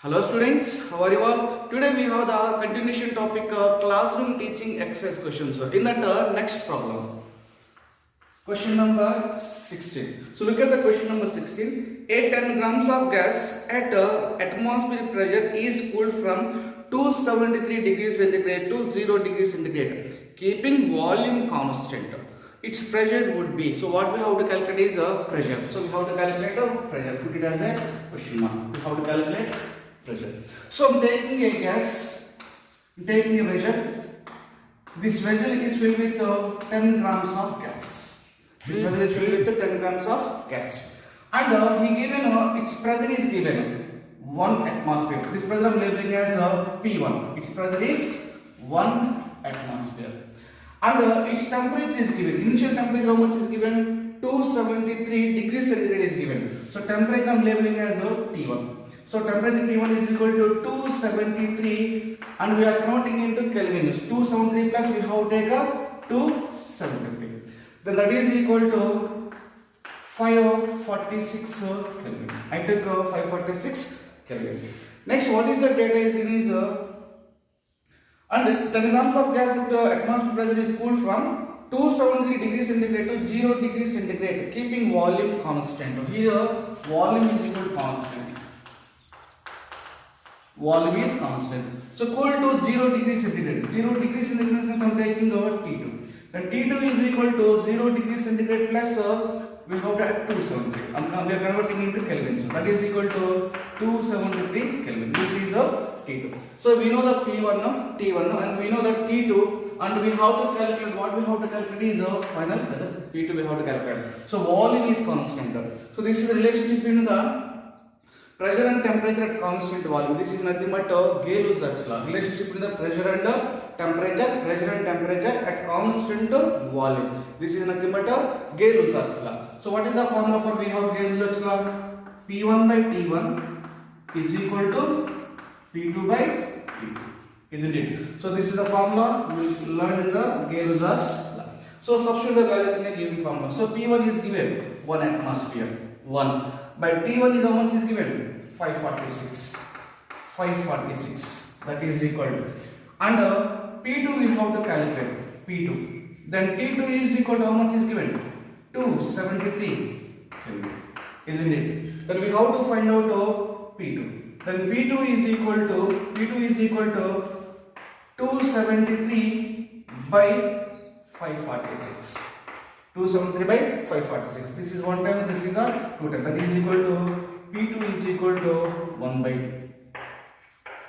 Hello students, how are you all? Today we have the continuation topic classroom teaching exercise questions. In that next problem, question number 16. So look at the question number 16. A 10 grams of gas at atmospheric pressure is cooled from 273 degrees centigrade to 0 degrees centigrade, keeping volume constant. Its pressure would be, so what we have to calculate is pressure. So we have to calculate pressure, put it as a question mark. We have to calculate pressure. So I'm taking a gas, taking a vessel. This vessel is filled with 10 grams of gas. This vessel is filled with 10 grams of gas. And he given its pressure is given 1 atmosphere. This pressure I am labeling as P1. Its pressure is 1 atmosphere. And its temperature is given. Initial temperature how much is given? 273 degrees centigrade is given. So temperature I am labeling as T1. So temperature T1 is equal to 273 and we are converting into Kelvin. 273 plus we have to take a 273. Then that is equal to 546 Kelvin. I took 546 Kelvin. Next, what is the data is given is and 10 grams of gas at atmospheric pressure is cooled from 273 degrees centigrade to 0 degrees centigrade, keeping volume constant. Here volume is equal to constant. Volume is constant. So cool to 0 degrees centigrade. 0 degrees centigrade since I am taking T2. Then T2 is equal to 0 degrees centigrade plus we have that 273. We are converting into Kelvin. So that is equal to 273 Kelvin. This is T2. So we know the P1, T1 and we know that T2 and we have to calculate what we have to calculate is final P2 we have to calculate. So volume is constant. So this is the relationship between the pressure and temperature at constant volume. This is nothing but Gay-Lussac's law. Relationship between the pressure and temperature at constant volume. This is nothing but Gay-Lussac's law. So what is the formula for we have Gay-Lussac's law? P1 by T1 is equal to P2 by T2. Isn't it? So this is the formula we will learn in the Gay-Lussac's law. So substitute the values in a given formula. So P1 is given 1 atmosphere. 1. By T1 is how much is given? 546. 546. That is equal to. And P2 we have to calculate. P2. Then T2 is equal to how much is given? 273. Isn't it? Then we have to find out P2. Then P2 is equal to 273 by 546. 273 by 546. This is 1 time, this is a 2 time. That is equal to P2 is equal to 1 by 2.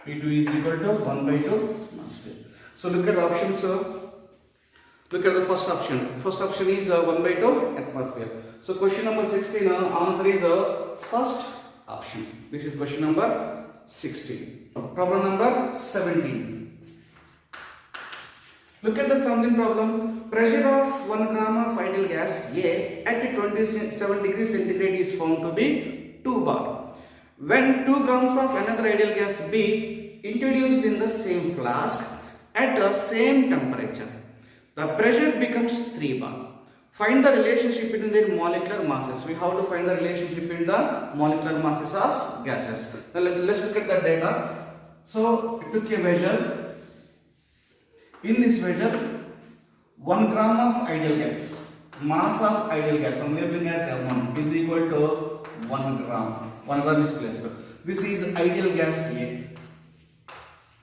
P2 is equal to 1 by 2 atmosphere. So look at the options. Look at the first option. First option is 1 by 2 atmosphere. So question number 16 answer is first option. This is question number 16. Problem number 17. Look at the 17 problem. Pressure of 1 gram of ideal gas A at 27 degrees centigrade is found to be 2 bar. When 2 grams of another ideal gas B introduced in the same flask at the same temperature, the pressure becomes 3 bar. Find the relationship between their molecular masses. We have to find the relationship between the molecular masses of gases. Now let's look at the data. So it took a vessel. In this vessel, 1 gram of ideal gas, mass of ideal gas, I am labeling as M1 is equal to 1 gram. 1 gram is placed. This is ideal gas A.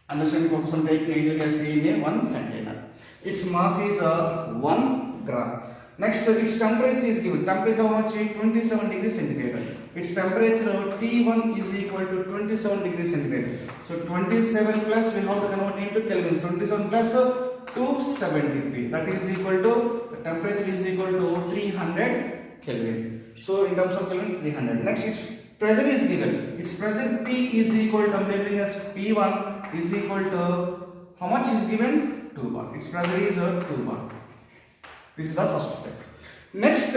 Understand what I am taking ideal gas A in a one container. Its mass is 1 gram. Next, its temperature is given. Temperature how much? 27 degrees centigrade. Its temperature T1 is equal to 27 degrees centigrade. So 27 plus we have to convert into Kelvin. 27 plus 273. That is equal to, the temperature is equal to 300 Kelvin. So in terms of Kelvin, 300. Next, its pressure is given. Its pressure P is equal to, I am labeling as P1 is equal to, how much is given? 2 bar. Its pressure is 2 bar. This is the first step. Next,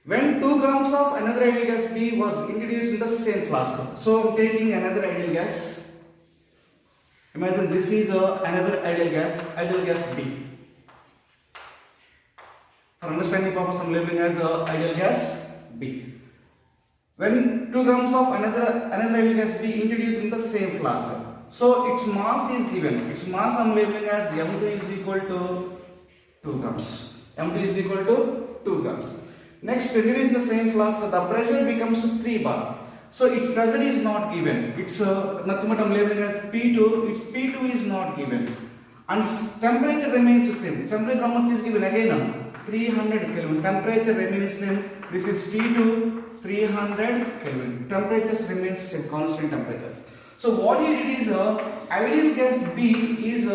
when 2 grams of another ideal gas B was introduced in the same flask. So I am taking another ideal gas. Imagine this is another ideal gas B. For understanding purpose, I am labeling as ideal gas B. when 2 grams of another ideal gas be introduced in the same flask. So its mass is given. Its mass I am labeling as M2 is equal to 2 grams. M2 is equal to 2 grams. Next, introduced in the same flask, the pressure becomes 3 bar. So its pressure is not given. It's nothing but I am labeling as P2. Its P2 is not given. And temperature remains the same. Temperature how much is given? Again 300 Kelvin. Temperature remains same. This is T2, 300 Kelvin. Temperatures remains same, constant temperatures. So what he did is ideal gas B is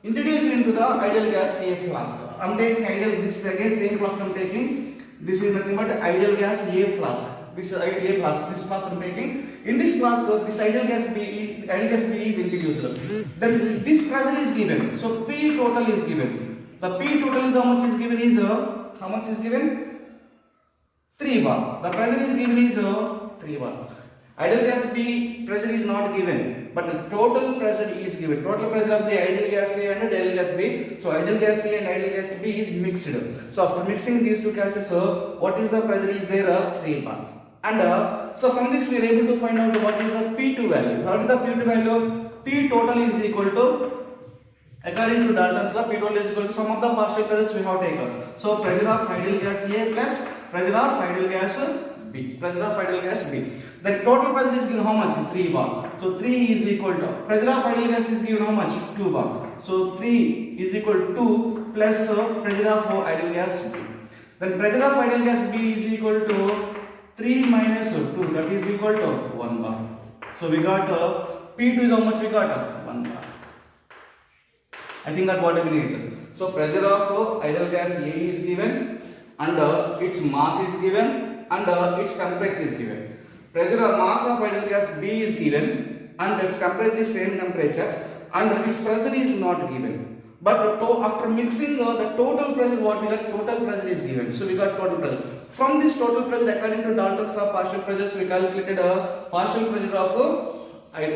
introduced into the ideal gas A flask. I am taking ideal, this is again same flask I am taking. This is nothing but ideal gas A flask. This is A flask. This flask I am taking. In this flask, this ideal gas B is introduced. Then this pressure is given. So P total is given. The P total is how much is given is how much is given? 3 bar. The pressure is given is 3 bar. Ideal gas B pressure is not given, but the total pressure is given. Total pressure of the ideal gas A and ideal gas B. So ideal gas A and ideal gas B is mixed. So after mixing these two gases, what is the pressure is there? 3 bar. And so from this we are able to find out what is the P2 value. What is the P2 value? P total is equal to, according to Dalton's law, P total is equal to sum of the partial pressures we have taken. So pressure of ideal gas A plus pressure of ideal gas B. Pressure of ideal gas B. The total pressure is given how much? 3 bar. So 3 is equal to, pressure of ideal gas is given how much? 2 bar. So 3 is equal to 2 plus pressure of ideal gas B. Then pressure of ideal gas B is equal to 3 minus 2, that is equal to 1 bar. So we got P2 is how much we got? 1 bar. I think that what it is. So pressure of ideal gas A is given, and its mass is given, and its temperature is given. Pressure of mass of ideal gas B is given, and its temperature is same temperature, and its pressure is not given. But after mixing the total pressure, what we got? Total pressure is given. So we got total pressure. From this total pressure, according to Dalton's law, partial pressures, we calculated a partial pressure of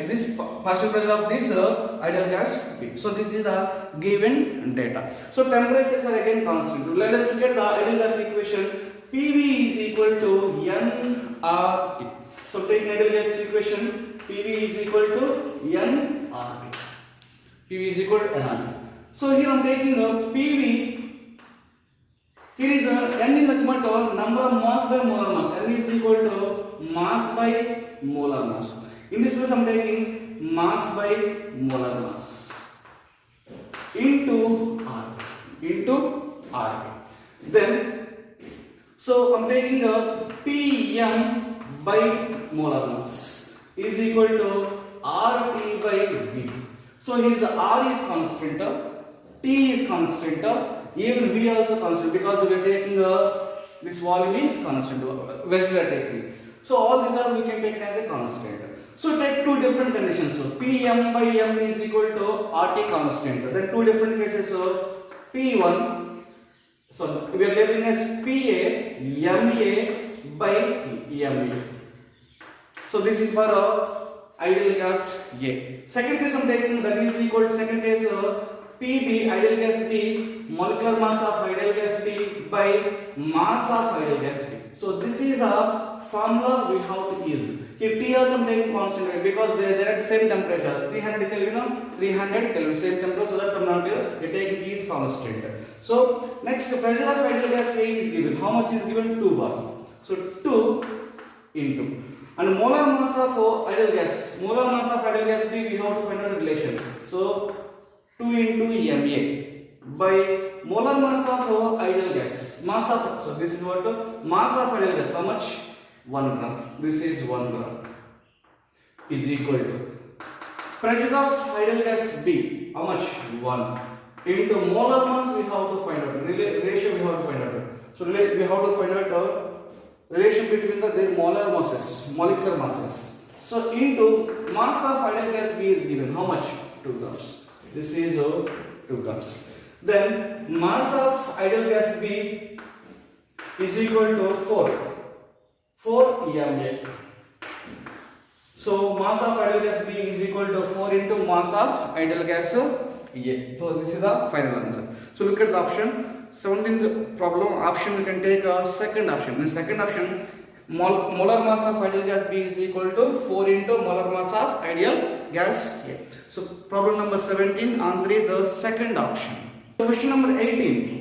this partial pressure of this ideal gas B. So this is the given data. So temperatures are again constant. Let us look at the ideal gas equation. PV is equal to nRT. So take ideal gas equation. PV is equal to nRT. PV is equal to nRT. So here I am taking a PV. Here is N is nothing but number of mass by molar mass. N is equal to mass by molar mass. In this place I am taking mass by molar mass into R. Then so I am taking a Pm by molar mass is equal to RT by V. So here is R is constant, T is constant, even V also constant, because we are taking this volume is constant, which we are taking. So all these are we can take as a constant. So take two different conditions. So Pm by M is equal to RT constant. Then two different cases. So P1, so we are labeling as PA MA by MA. So this is for ideal gas A. Second case I am taking, that is equal to second case PB ideal gas B, molecular mass of ideal gas B by mass of ideal gas B. So this is a formula we have to use. Here T also I am taking constant because they are at the same temperature, 300 Kelvin, 300 Kelvin, same temperature, so that term we take T is constant. So next, the pressure of ideal gas A is given. How much is given? 2 bar. So 2 into, and molar mass of ideal gas. Molar mass of ideal gas B, we have to find out the relation. So 2 into MA by molar mass of ideal gas. Mass of, so this is what? Mass of ideal gas. How much? 1 gram. This is 1 gram is equal to pressure of ideal gas B. How much? 1 into molar mass. We have to find out ratio. We have to find out. So we have to find out the relation between their molar masses, molecular masses. So into mass of ideal gas B is given. How much? 2 grams. This is 2 grams. Then mass of ideal gas B is equal to 4 MA. So mass of ideal gas B is equal to 4 into mass of ideal gas A. So this is the final answer. So look at the option. 17th problem option, we can take a second option. In second option, molar mass of ideal gas B is equal to 4 into molar mass of ideal gas A. So problem number 17, answer is the second option. Question number 18.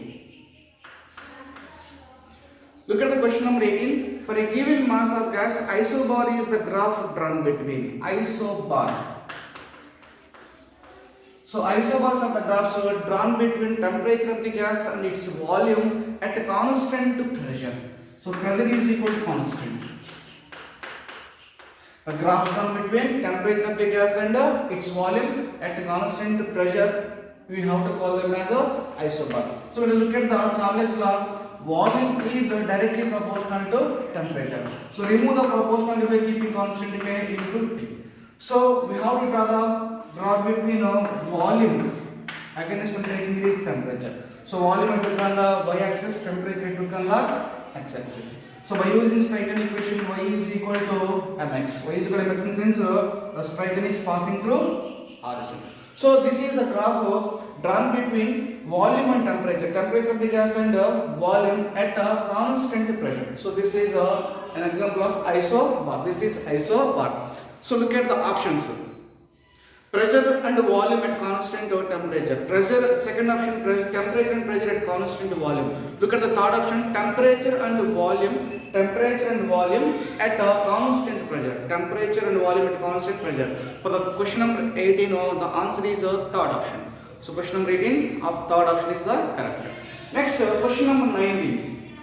Look at the question number 18. For a given mass of gas, isobar is the graph drawn between. Isobar. So isobars are the graphs drawn between temperature of the gas and its volume at a constant pressure. So pressure is equal to constant. The graph drawn between temperature of the gas and its volume at a constant pressure, we have to call them as a isobar. So when you look at the Charles law, volume is directly proportional to temperature. So remove the proportionality by keeping constant K into T. So we have to draw the graph between volume against taking this temperature. So volume I took on the y-axis, temperature I took on the x-axis. So by using Stryken equation, y is equal to mx. Y is equal to mx in sense the Stryken is passing through origin. So this is the graph drawn between volume and temperature. Temperature of the gas and volume at a constant pressure. So this is an example of isobar. This is isobar. So look at the options. Pressure and volume at constant temperature. Pressure, second option, temperature and pressure at constant volume. Look at the third option, temperature and volume. Temperature and volume at a constant pressure. Temperature and volume at constant pressure. For the question number 18, the answer is third option. So question number 18, third option is the correct. Next, question number 19.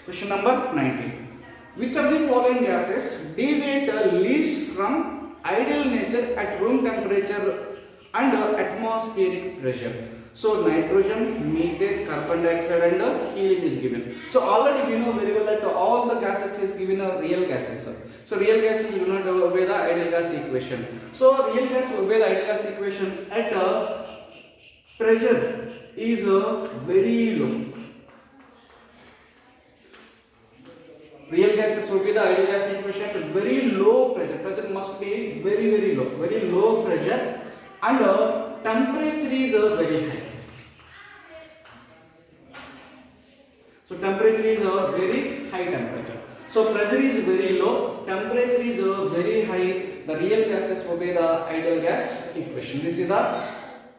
Question number 19. Which of the following gases deviate least from ideal nature at room temperature and atmospheric pressure? So nitrogen, methane, carbon dioxide and helium is given. So already we know very well that all the gases is given are real gases. So real gases do not obey the ideal gas equation. So real gas obey the ideal gas equation at pressure is very low. Real gases obey the ideal gas equation at very low pressure. Pressure must be very low pressure, and temperature is very high. So temperature is a very high temperature. So pressure is very low, temperature is very high. The real gases obey the ideal gas equation. This is the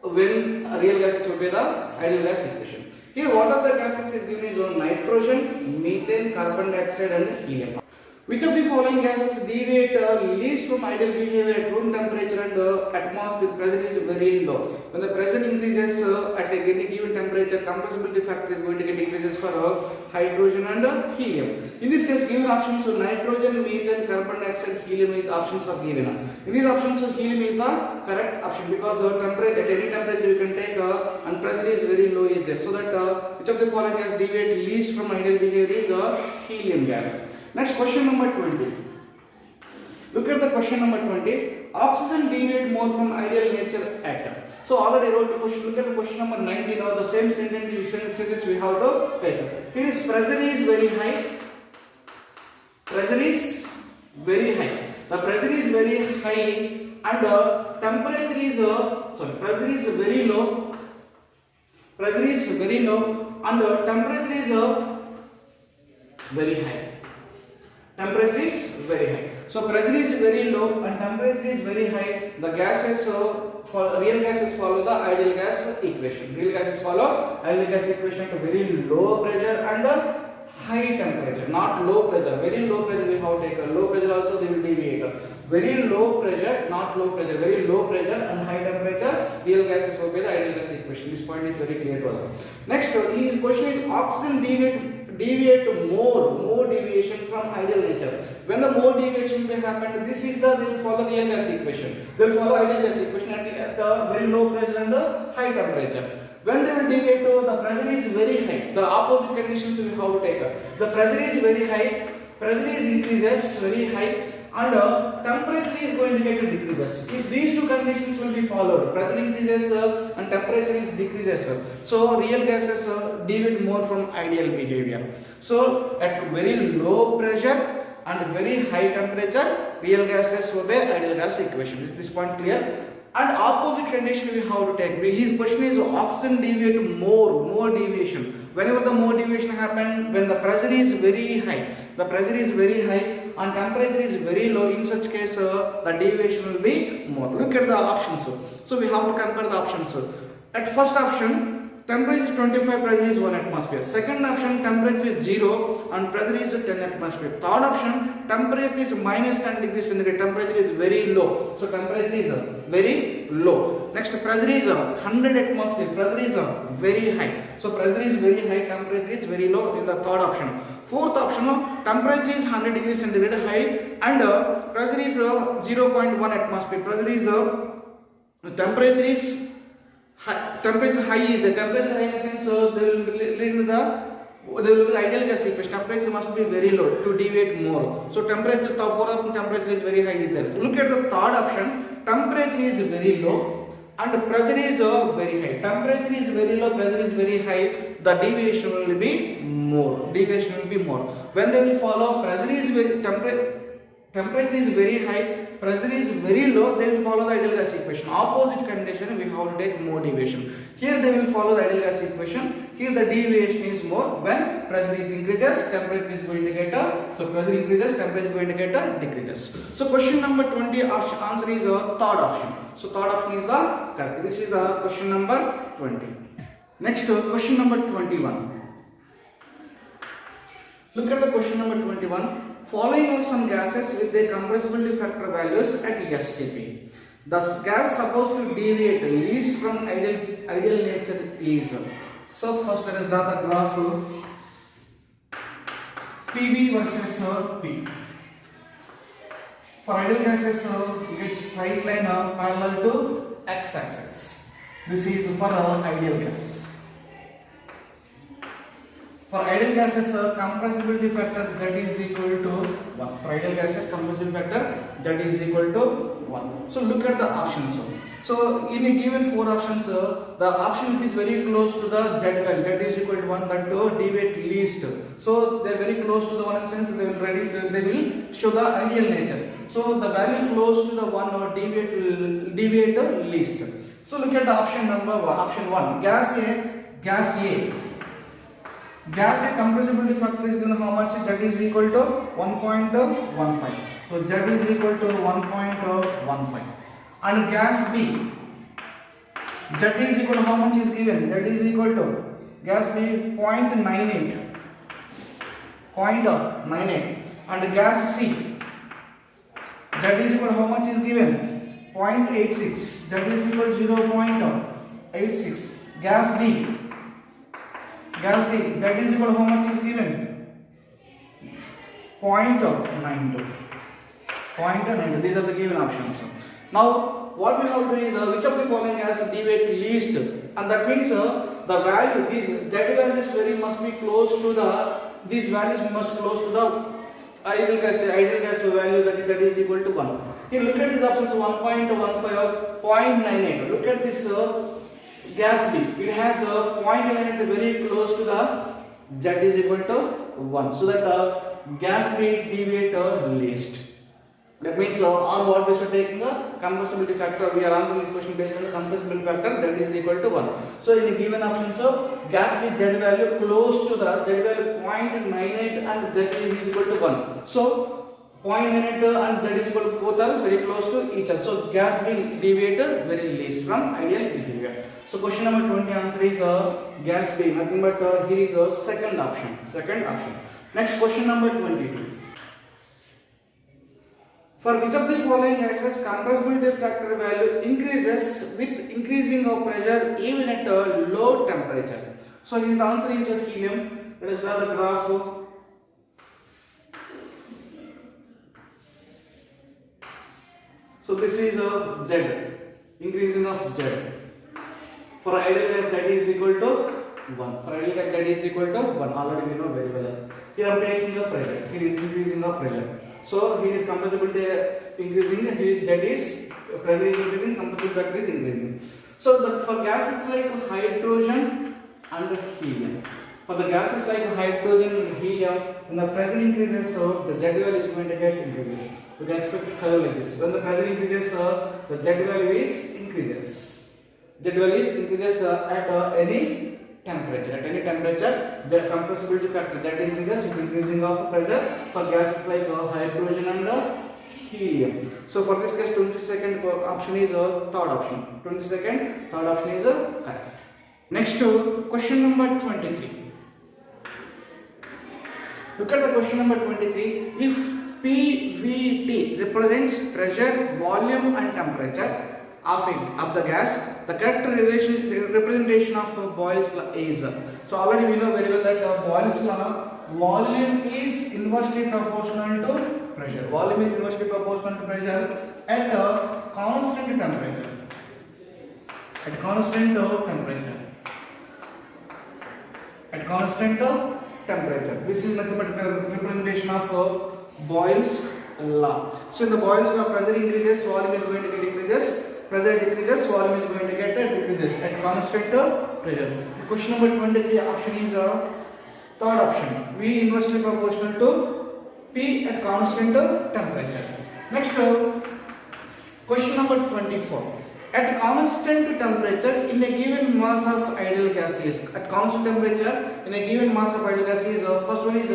when real gases obey the ideal gas equation. Here what are the gases is given is nitrogen, methane, carbon dioxide and helium. Which of the following gases deviate least from ideal behavior at room temperature and atmospheric pressure is very low? When the pressure increases at a given temperature, compressibility factor is going to get increases for hydrogen and helium. In this case, given options, so nitrogen, methane, carbon dioxide, helium is options are given. In these options, so helium is the correct option because temperature at any temperature you can take and pressure is very low is there. So that which of the following gas deviate least from ideal behavior is helium gas. Next, question number 20. Look at the question number 20. Oxygen deviate more from ideal nature at. So already I wrote the question. Look at the question number 19. Now the same sentence we have to take. Here is pressure is very high. Pressure is very high. The pressure is very high and temperature is pressure is very low. Pressure is very low and temperature is very high. Temperature is very high. So pressure is very low and temperature is very high. The gases real gases follow the ideal gas equation. Real gases follow ideal gas equation to very low pressure and high temperature, not low pressure. Very low pressure we have taken. Low pressure also they will deviate. Very low pressure, not low pressure. Very low pressure and high temperature. Real gases obey the ideal gas equation. This point is very clear to us. Next, his question is oxygen deviate more deviation from ideal nature. When the more deviation will happen, this is they will follow real gas equation. They will follow ideal gas equation at the very low pressure and high temperature. When they will deviate the pressure is very high. The opposite conditions we have to take. The pressure is very high, pressure is increases very high and temperature is going to get decreases. If these two conditions will be followed, pressure increases and temperature is decreases. So real gases deviate more from ideal behavior. So at very low pressure and very high temperature, real gases obey ideal gas equation. Is this point clear? And opposite condition we have to take. His question is oxygen deviate more deviation. Whenever the more deviation happen, when the pressure is very high, the pressure is very high and temperature is very low, in such case the deviation will be more. Look at the options. So we have to compare the options. At first option, temperature is 25, pressure is 1 atmosphere. Second option, temperature is 0 and pressure is 10 atmosphere. Third option, temperature is minus 10 degrees centigrade, temperature is very low. So temperature is very low. Next, pressure is 100 atmosphere, pressure is very high. So pressure is very high, temperature is very low in the third option. Fourth option, temperature is 100 degrees centigrade high and pressure is 0.1 atmosphere. Pressure is temperature is high, temperature high is the temperature high in the sense they will lead to the ideal gas equation. Temperature must be very low to deviate more. So temperature, the fourth temperature is very high is there. Look at the third option, temperature is very low and pressure is very high. Temperature is very low, pressure is very high, the deviation will be more. Deviation will be more. When they will follow, pressure is very, temperature is very high, pressure is very low, they will follow the ideal gas equation. Opposite condition, we have to take more deviation. Here they will follow the ideal gas equation. Here the deviation is more. When pressure is increases, temperature is going to get so pressure increases, temperature is going to get decreases. So question number 20 answer is third option. So third option is the correct. This is the question number 20. Next question number 21. Look at the question number 21. Following are some gases with their compressibility factor values at STP. The gas supposed to deviate least from ideal nature is. So first let us draw the graph PV versus P. For ideal gases, get straight line parallel to x-axis. This is for ideal gas. For ideal gases, compressibility factor Z is equal to 1. For ideal gases, compressibility factor Z is equal to 1. So look at the options. So in a given 4 options, the option which is very close to the Z value, Z is equal to 1, that to deviate least. So they are very close to the 1 in sense they will show the ideal nature. So the value close to the 1 or deviate least. So look at the option number 1. Option 1, gas A. Gas A compressibility factor is given how much? Z is equal to 1.15. So Z is equal to 1.15. And gas B, Z is equal to how much is given? Z is equal to gas B 0.98. 0.98. And gas C, Z is equal to how much is given? 0.86. Z is equal to 0.86. Gas D, Z is equal to how much is given? 0.92. 0.92. These are the given options. Now, what we have to do is which of the following has deviate least, and that means the value, these Z values must be close to the, these values must close to the ideal gas value, that is equal to 1. Here look at these options 1.15 or 0.98. Look at this gas B, it has a 0.98 very close to the Z is equal to 1. So that gas B deviate least. That means on what we are taking a compressibility factor, we are answering this question based on the compressibility factor that is equal to 1. So in the given option, gas B Z value close to the Z value 0.98 and Z is equal to 1. So 0.98 and Z is equal to both are very close to each other. So gas B deviate very least from ideal behavior. So question number 20 answer is gas B, nothing but here is a second option. Next question number 22. For which of the following gases compressibility factor value increases with increasing of pressure even at a low temperature? So his answer is helium. Let us draw the graph. So this is Z, increasing of Z. For ideal gas Z is equal to 1. For ideal gas Z is equal to 1. Already we know very well. Here I am taking the pressure. Here is increasing of pressure. So here is compressibility increasing. Here Z is pressure is increasing. Compressibility factor is increasing. So for gases like hydrogen and helium. For the gases like hydrogen and helium, when the pressure increases, so the Z value is going to get increases. We can expect it color like this. When the pressure increases, the Z value is increases. Z value is increases at any temperature. At any temperature, the compressibility factor that increases with increasing of pressure for gases like hydrogen and helium. So for this case, 22nd option is third option. 22nd, third option is correct. Next question number 23. Look at the question number 23. If PVT represents pressure, volume and temperature of the gas, the correct representation of Boyle's law is. So already we know very well that Boyle's law, volume is inversely proportional to pressure. Volume is inversely proportional to pressure at a constant temperature. At constant temperature. At constant temperature. This is nothing but representation of Boyle's law. So in the Boyle's law, pressure increases, volume is going to get increases. Pressure decreases, volume is going to get decreases at constant pressure. Question number 23 option is third option. V inversely proportional to P at constant temperature. Next question number 24. At constant temperature in a given mass of ideal gas is, at constant temperature in a given mass of ideal gas is, first one is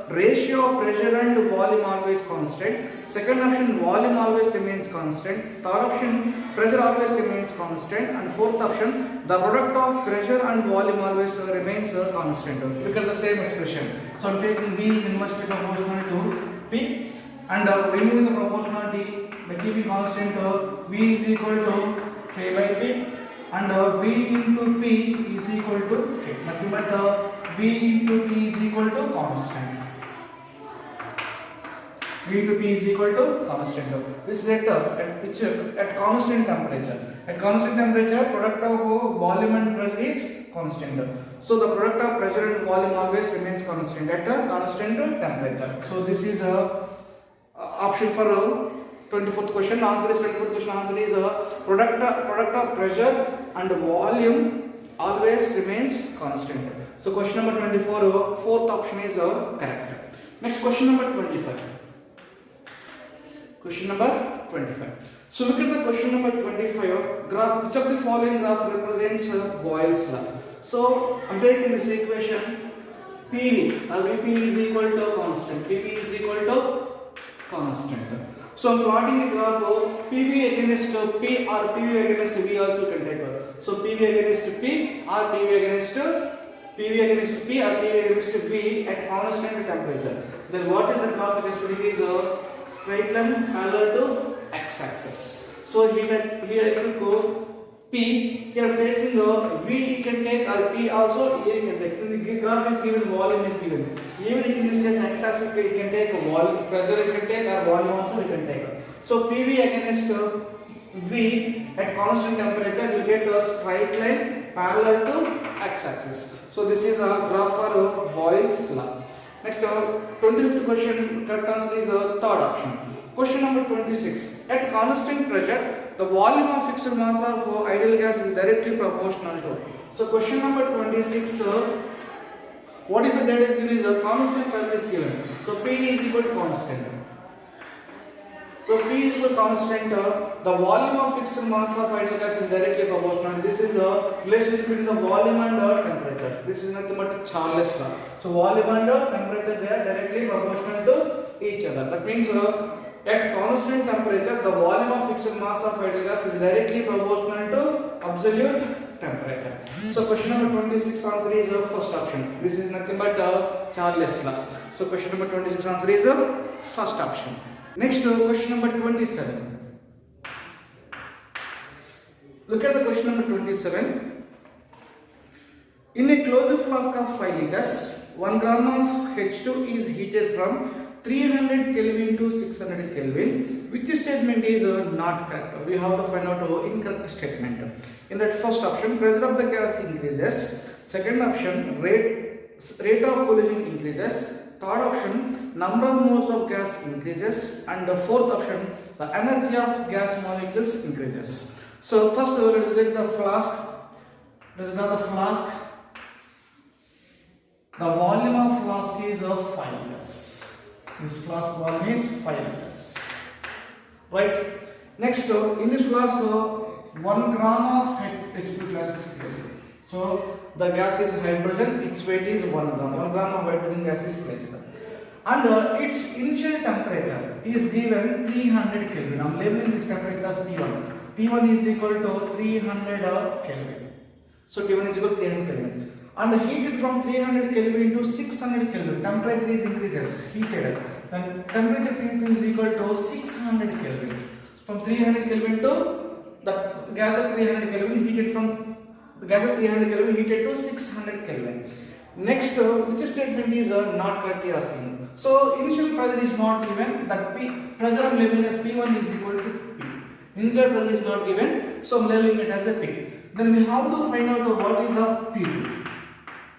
ratio of pressure and volume always constant. Second option, volume always remains constant. Third option, pressure always remains constant. And fourth option, the product of pressure and volume always remains constant. Look at the same expression. So I'm taking V is inversely proportional to P, and removing the proportionality by keeping constant, V is equal to K by P, and V into P is equal to K. Nothing but V into P is equal to constant. V into P is equal to constant. This is at constant temperature. At constant temperature, product of volume and pressure is constant. So the product of pressure and volume always remains constant at a constant temperature. So this is option for 24th question. Answer is 24th question. Answer is product of pressure and volume always remains constant. So question number 24, fourth option is correct. Next question number 25. Question number 25. So look at the question number 25. Graph, which of the following graph represents Boyle's law? So I'm taking this equation. PV or Vp is equal to constant. PV is equal to constant. So I'm plotting a graph of PV against P or PV against V also can take. So PV against P or PV against P or PV against V at constant temperature. Then what is the graph against P? Is a straight line parallel to x-axis. So here I will go P. Here I am taking V. You can take or P also. Here you can take. So the graph is given, volume is given. Even in this case, x-axis you can take a volume, pressure you can take, or volume also you can take. So PV against V at constant temperature, you get a straight line parallel to x-axis. So this is a graph for Boyle's law. Next, 25th question, correct answer is third option. Question number 26. At constant pressure, the volume of fixed mass of ideal gas is directly proportional to. So question number 26. What is the data is given? Is a constant pressure is given. So P is equal to constant. So P is equal to constant. The volume of fixed mass of ideal gas is directly proportional. This is the relationship between the volume and temperature. This is nothing but Charles law. So volume and temperature, they are directly proportional to each other. That means at constant temperature, the volume of fixed mass of ideal gas is directly proportional to absolute temperature. So question number 26 answer is first option. This is nothing but Charles law. So question number 26 answer is first option. Next question number 27. Look at the question number 27. In a closed flask of 5 liters, 1 gram of H2 is heated from 300 Kelvin to 600 Kelvin. Which statement is not correct? We have to find out incorrect statement. In that first option, pressure of the gas increases. Second option, rate of collision increases. Third option, number of moles of gas increases. And the fourth option, the energy of gas molecules increases. So first let us take the flask. This is the flask. The volume of flask is 5 liters. This flask volume is 5 liters. Right. Next, in this flask, 1 gram of H2 gas is placed. So the gas is hydrogen, its weight is 1 gram. 1 gram of hydrogen gas is placed. And its initial temperature is given 300 Kelvin. I am labeling this temperature as T1. T1 is equal to 300 Kelvin. So T1 is equal to 300 Kelvin. And heated from 300 Kelvin to 600 Kelvin, temperature is increases, heated. And temperature T2 is equal to 600 Kelvin. From 300 Kelvin to the gas of 300 Kelvin heated from the gas of 300 Kelvin heated to 600 Kelvin. Next, which statement is not correctly asking. So initial pressure is not given. That pressure I am labeling as P1 is equal to P. Initial pressure is not given, so I am labeling it as a P. Then we have to find out what is a P2.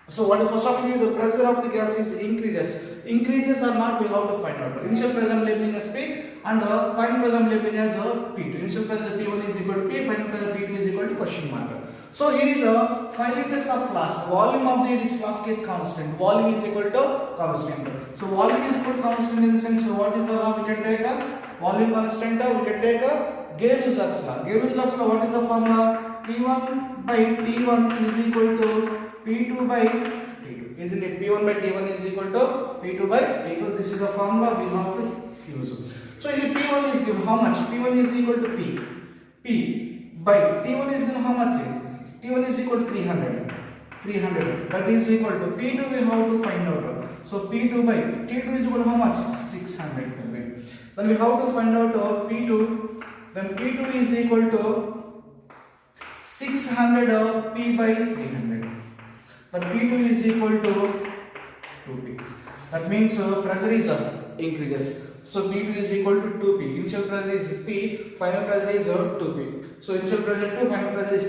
So what the first option is the pressure of the gas is increases. Increases or not, we have to find out. Initial pressure I am labeling as P and final pressure I am labeling as P2. Initial pressure P1 is equal to P, final pressure P2 is equal to question mark. So here is a 5 liters of flask. Volume of this flask is constant. Volume is equal to constant. So volume is equal to constant in the sense, what is the law? We can take a volume constant. We can take a Gay-Lussac's law. Gay-Lussac's law, what is the formula? P1 by T1 is equal to P2 by T2. Isn't it? P1 by T1 is equal to P2 by T2. This is the formula we have to use. So is it P1 is given how much? P1 is equal to P. P by T1 is given how much? T1 is equal to 300. 300. That is equal to P2 we have to find out. So P2 by T2 is equal to how much? 600 Kelvin. Then we have to find out P2. Then P2 is equal to 600 P by 300. Then P2 is equal to 2P. That means pressure is increases. So P2 is equal to 2P. Initial pressure is P, final pressure is 2P. So initial pressure 2, final pressure is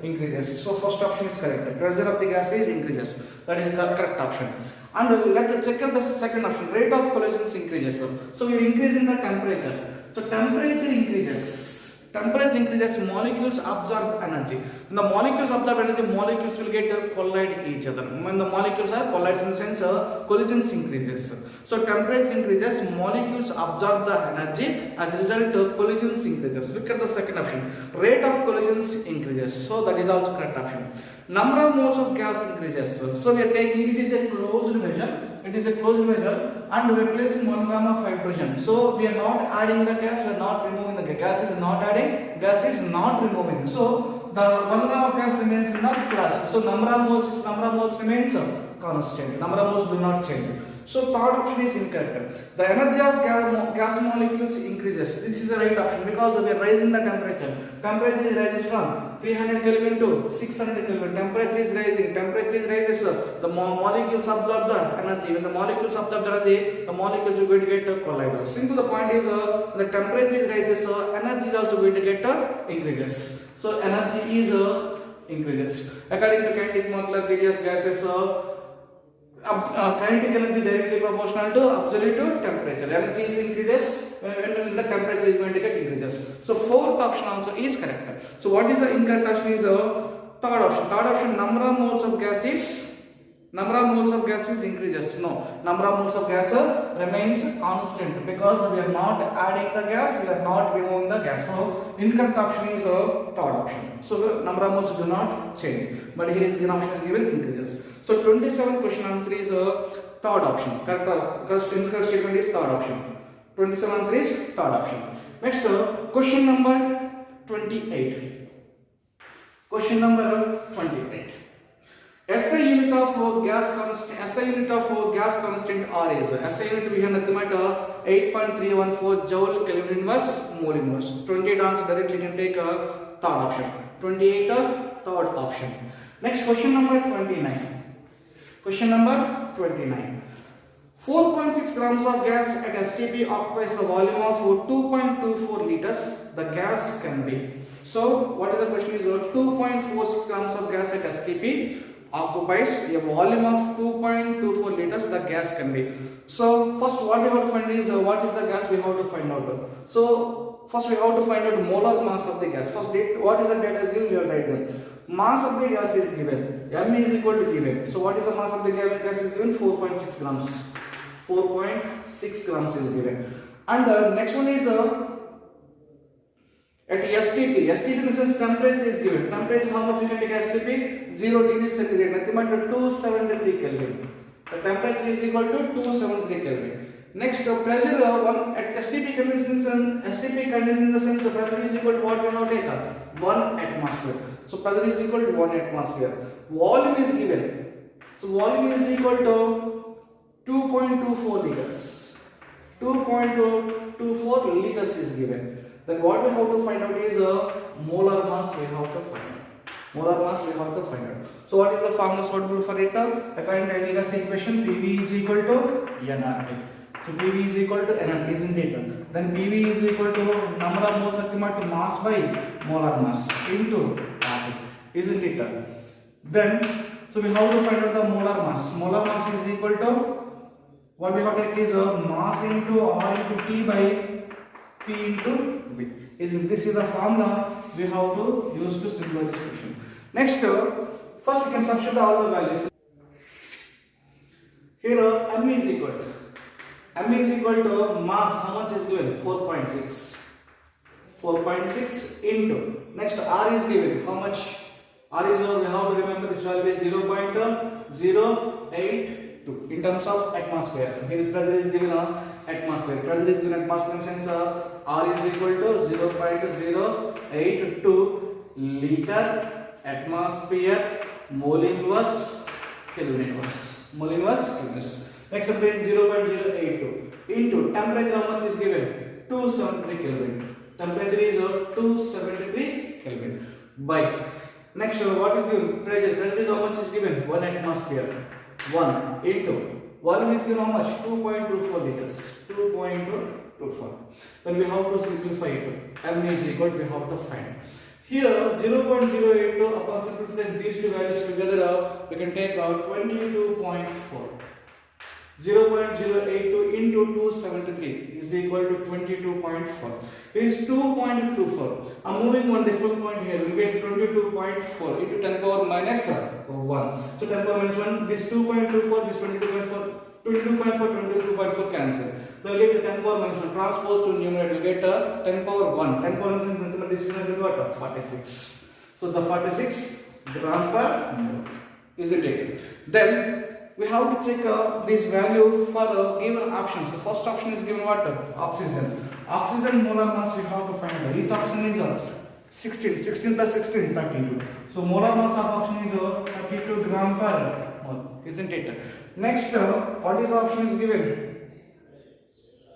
increases. So first option is correct. Pressure of the gas is increases. That is the correct option. And let's check out the second option. Rate of collisions increases. So we are increasing the temperature. So temperature increases. Temperature increases, molecules absorb energy. When the molecules absorb energy, molecules will get collide each other. When the molecules are collides in the sense, collisions increases. So temperature increases, molecules absorb the energy. As a result, collisions increases. Look at the second option. Rate of collisions increases. So that is also correct option. Number of moles of gas increases. So we are taking it is a closed measure. It is a closed measure and we are placing 1 gram of hydrogen. So we are not adding the gas, we are not removing the gas. Gas is not adding, gas is not removing. So the 1 gram of gas remains in the flask. So number of moles remains constant. Number of moles do not change. So third option is incorrect. The energy of gas molecules increases. This is the right option because we are raising the temperature. Temperature rises from 300 Kelvin to 600 Kelvin. Temperature is rising. Temperature rises. The molecules absorb the energy. When the molecules absorb the energy, the molecules are going to get collided. Simple. The point is the temperature rises. Energy is also going to get increases. So energy is increases. According to kinetic molecular theory of gases, kinetic energy directly proportional to absolute temperature. Energy is increases when the temperature is going to get increases. So fourth option also is correct. So what is the incorrect option is third option. Third option, number of moles of gas is increases. No, number of moles of gas remains constant because we are not adding the gas, we are not removing the gas. So incorrect option is third option. So number of moles do not change. But here is given option is given increases. So 27 question answer is third option. Correct statement is third option. 27 answer is third option. Next question number 28. Question number 28. SI unit of gas constant R is SI unit we have nothing but 8.314 joule Kelvin inverse mole inverse. 28 answer directly can take a third option. 28 third option. Next question number 29. Question number 29. 4.6 grams of gas at STP occupies the volume of 2.24 liters. The gas can be. So what is the question is 2.46 grams of gas at STP occupies a volume of 2.24 liters. The gas can be. So first what we have to find is what is the gas we have to find out. So first we have to find out molar mass of the gas. First what is the data is given, we will write them. Mass of the gas is given. M is equal to given. So what is the mass of the gas is given? 4.6 grams. 4.6 grams is given. And the next one is At STP in the sense temperature is given. Temperature, how much you can take STP? 0 degrees centigrade, nothing but 273 Kelvin. The temperature is equal to 273 Kelvin. Next, pressure one at STP condition in the sense pressure is equal to what we have taken? 1 atmosphere. So pressure is equal to 1 atmosphere. Volume is given. So volume is equal to 2.24 liters. 2.24 liters is given. Then what we have to find out is molar mass we have to find out. Molar mass we have to find out. So what is the formula suitable for it? According to ideal gas equation, PV is equal to nRT. So PV is equal to nRT, isn't it? Then PV is equal to number of moles, nothing but mass by molar mass into RT, isn't it? Then so we have to find out the molar mass. Molar mass is equal to what we have to take is mass into R into T by P into V. This is the formula we have to use to simplify this question. Next, first we can substitute all the values. Here M is equal to mass, how much is given? 4.6. 4.6 into, next R is given, how much? R is, we have to remember this value is 0.082 in terms of atmosphere. So here is pressure is given atmosphere. Pressure is given atmosphere since R is equal to 0.082 liter atmosphere mole inverse Kelvin inverse. Mole inverse Kelvin. Next one is 0.082 into temperature, how much is given? 273 Kelvin. Temperature is 273 Kelvin by. Next, what is given? Pressure. Pressure is how much is given? 1 atmosphere. 1 into volume is given how much? 2.24 liters. 2.24. Then we have to simplify it. M is equal to, we have to find. Here 0.082 upon simplifying these two values together, we can take out 22.4. 0.082 into 273 is equal to 22.4. It is 2.24. I'm moving one decimal point here. We get 22.4 into 10 power minus 1. So 10 power minus 1. This 2.24, this 22.4, 22.4 cancel. Then we get 10 power minus 1 transpose to numerator. We get 10 power 1. 10 power minus 1 this is what? 46. So the 46 gram per mole. Is it taken? Then we have to check this value for given options. The first option is given what? Oxygen. Oxygen molar mass we have to find. Each option is 16. 16 plus 16, 32. So molar mass of oxygen is 32 gram per mole. Isn't it? Next, what is the option is given?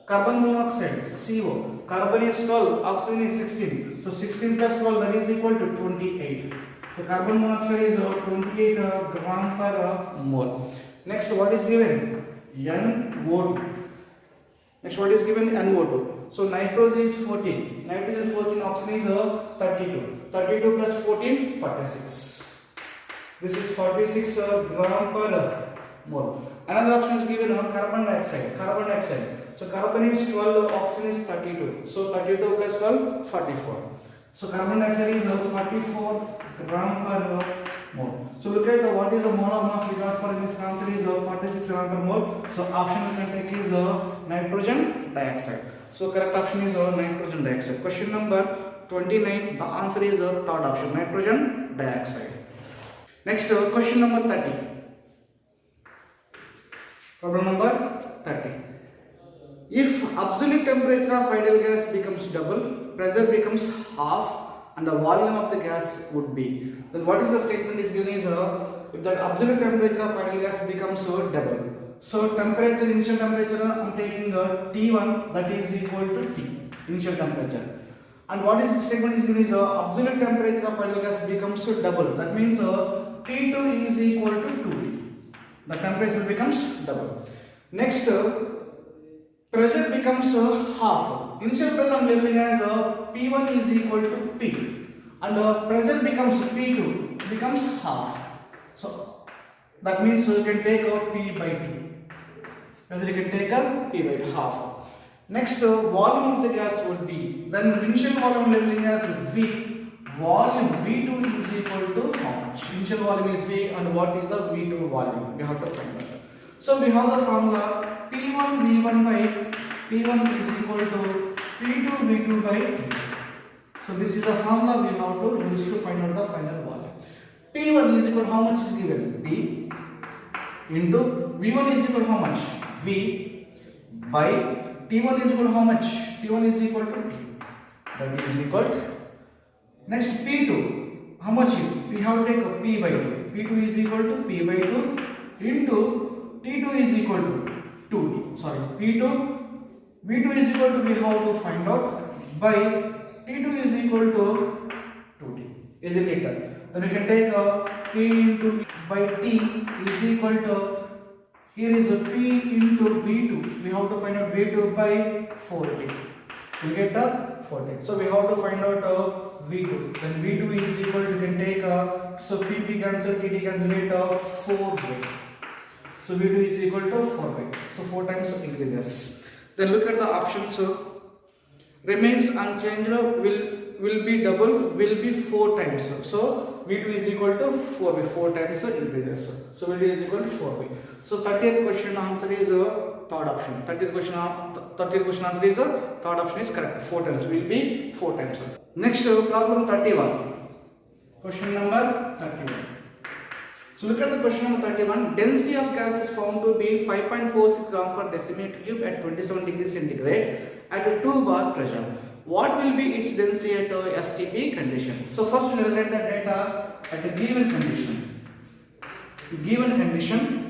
Carbon monoxide, CO. Carbon is 12, oxygen is 16. So 16 plus 12, that is equal to 28. So carbon monoxide is 28 gram per mole. Next, what is given? NO2. Next, what is given? NO2. So nitrogen is 14. Nitrogen 14, oxygen is 32. 32 plus 14, 46. This is 46 gram per mole. Another option is given carbon dioxide. Carbon dioxide. So carbon is 12, oxygen is 32. So 32 plus 12, 44. So carbon dioxide is 44 gram per mole. So look at what is the molar mass we got for this answer is 46 gram per mole. So option we can take is nitrogen dioxide. So correct option is nitrogen dioxide. Question number 29. The answer is third option, nitrogen dioxide. Next, question number 30. Problem number 30. If absolute temperature of ideal gas becomes double, pressure becomes half, and the volume of the gas would be, then what is the statement is given is if the absolute temperature of ideal gas becomes double. So temperature, initial temperature, I am taking T1, that is equal to T, initial temperature. And what is the statement is given is absolute temperature of ideal gas becomes double. That means T2 is equal to 2T. The temperature becomes double. Next, pressure becomes half. Initial pressure I am labeling as P1 is equal to P, and pressure becomes P2 becomes half. So that means you can take P by 2. Pressure you can take P by 2, half. Next, volume of the gas would be, then initial volume labeling as V. Volume V2 is equal to how much? Initial volume is V, and what is the V2 volume? We have to find out. So we have the formula T1 V1 by T1 is equal to T2 V2 by T. So this is the formula we have to use to find out the final volume. P1 is equal to how much is given? P into V1 is equal to how much? V by T1 is equal to how much? T1 is equal to T. That is equal to. Next P2, how much? We have to take a P by 2. P2 is equal to P by 2 into T2 is equal to 2T. Sorry, P2, V2 is equal to, we have to find out by T2 is equal to 2T. Isn't it? Then we can take a P into V by T is equal to, here is a P into V2. We have to find out V2 by 4T. We get the 4T. So we have to find out V2. Then V2 is equal to, you can take so PP cancel, TT cancel, we get 4Y. So V2 is equal to 4Y. So 4 times increases. Then look at the options. Remains unchanged, will be doubled, will be 4 times. So V2 is equal to 4by, 4 times increases. So V2 is equal to 4by. So 30th question answer is third option. 30th question answer is third option is correct. 4 times will be 4 times. Next problem 31. Question number 31. So look at the question number 31. Density of gas is found to be 5.46 gram per decimeter cube at 27 degrees centigrade at a 2 bar pressure. What will be its density at a STP condition? So first we will write the data at a given condition.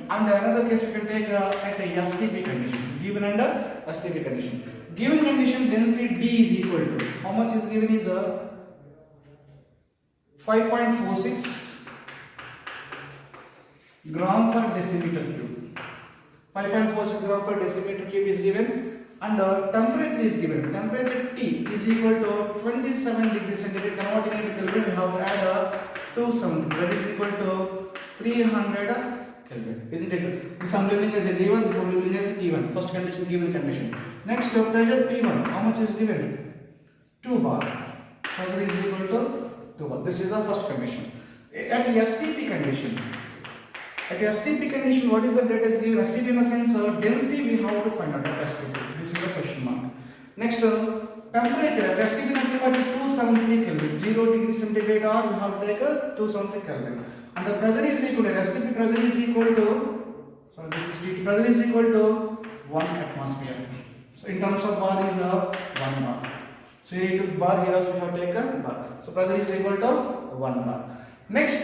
And another case we can take at a STP condition. Given and STP condition. Given condition density D is equal to, how much is given is 5.46 gram per decimeter cube. 5.46 gram per decimeter cube is given. And temperature is given. Temperature T is equal to 27 degrees centigrade. Converting it to Kelvin, we have to add 270. That is equal to 300 Kelvin. Isn't it? This I'm leaving as a D1, this I'm leaving as a T1. First condition, given condition. Next, pressure P1. How much is given? 2 bar. Pressure is equal to 2 bar. This is the first condition. At STP condition. At STP condition, what is the data is given? STP in the sense density we have to find out at STP. This is the question mark. Next, temperature at STP nothing but 273 Kelvin. 0 degrees centigrade or we have to take a 270 Kelvin. And the pressure is equal to, STP pressure is equal to, so this is DT, pressure is equal to 1 atmosphere. So in terms of bar is 1 bar. So here to bar, here also we have taken bar. So pressure is equal to 1 bar. Next,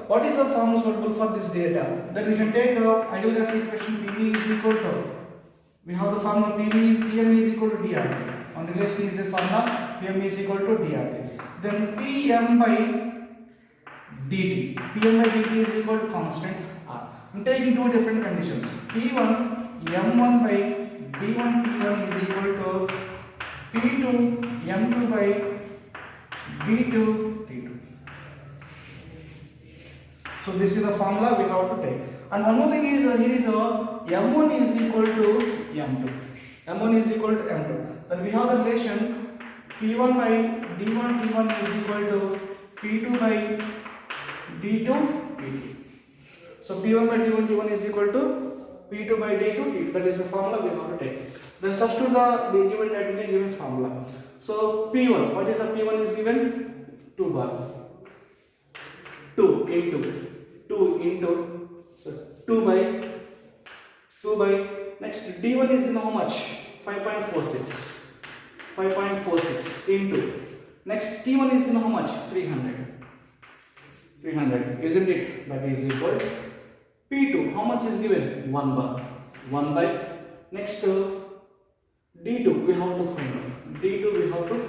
what is the formula suitable for this data? Then we can take ideal gas equation PV is equal to, we have the formula PM is equal to DRT. On the relation is the formula PM is equal to DRT. Then PM by dt. PM by dt is equal to constant R. I'm taking two different conditions. P1 M1 by D1 T1 is equal to P2 M2 by B2 T2. So this is the formula we have to take. And one more thing is here is M1 is equal to M2. M1 is equal to M2. Then we have the relation P1 by D1 T1 is equal to P2 by D2 P2. So P1 by D1 T1 is equal to P2 by D2 P2. That is the formula we have to take. Then substitute the given at the given formula. So P1, what is the P1 is given? 2 bar. 2 into so 2 by next D1 is given how much? 5.46 into next T1 is given how much? 300, isn't it? That is equal to P2, how much is given? 1 bar. 1 by next D2 we have to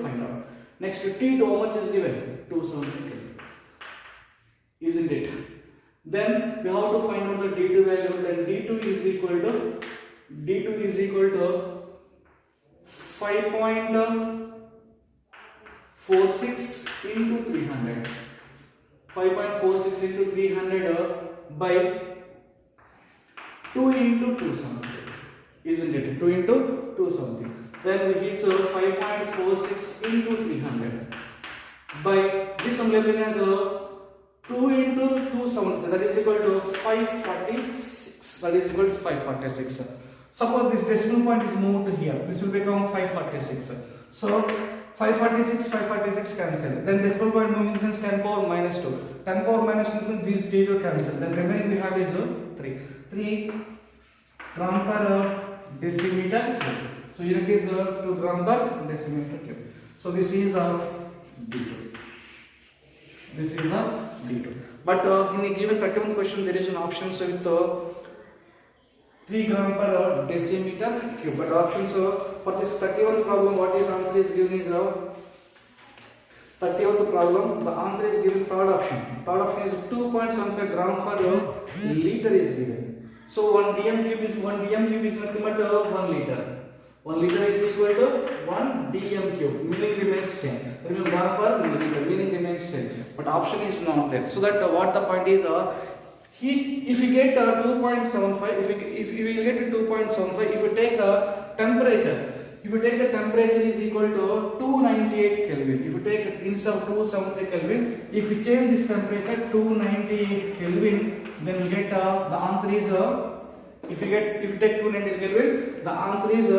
find out. Next T2, how much is given? 270, isn't it? Then we have to find out the D2 value. Then D2 is equal to 5.46 into 300. 5.46 into 300 by 2 into 2 something. Isn't it? 2 into 2 something. Then it is 5.46 into 300 by this I'm labelling as 2 into 2 something. That is equal to 546. That is equal to 546. Suppose this decimal point is moved to here. This will become 546. So 546 cancel. Then decimal point moving distance 10 power minus 2. 10 power minus 2 means these zero cancel. Then remaining we have is 3. 3 gram per decimeter cube. So unit is 2 gram per decimeter cube. So this is D2. This is the D2. But in the given 31 question there is an option with 3 gram per decimeter cube. But options for this 31th problem, what is answer is given is 31th problem. The answer is given third option. Third option is 2.75 gram per liter is given. So 1 dm cube is nothing but 1 liter. 1 liter is equal to 1 dm cube. Meaning remains same. Remember gram per liter. Meaning remains same. But option is not there. So that what the point is. If you get 2.75, if you will get 2.75, if you take a temperature, if you take the temperature is equal to 298 Kelvin. If you take instead of 270 Kelvin, if you change this temperature 298 Kelvin, then you get the answer is if you take 298 Kelvin, the answer is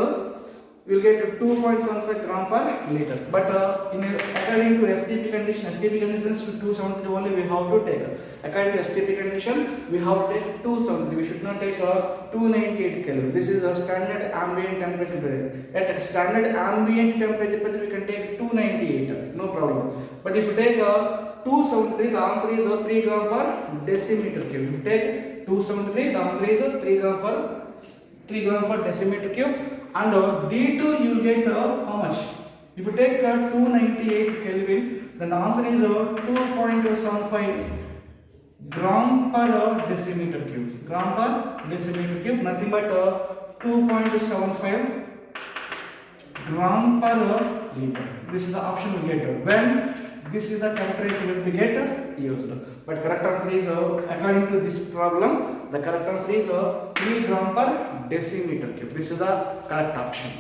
we will get 2.75 gram per liter. But according to STP conditions to 273 only we have to take. According to STP condition, we have to take 273. We should not take 298 Kelvin. This is a standard ambient temperature. At standard ambient temperature, we can take 298. No problem. But if you take 273, the answer is 3 gram per decimeter cube. If you take 273, the answer is 3 gram per decimeter cube. And D2 you will get how much? If you take 298 Kelvin, then the answer is 2.75 gram per decimeter cube. Gram per decimeter cube, nothing but 2.75 gram per liter. This is the option we get when this is the temperature will be get used. But correct answer is according to this problem, the correct answer is 3 gram per decimeter cube. This is the correct option.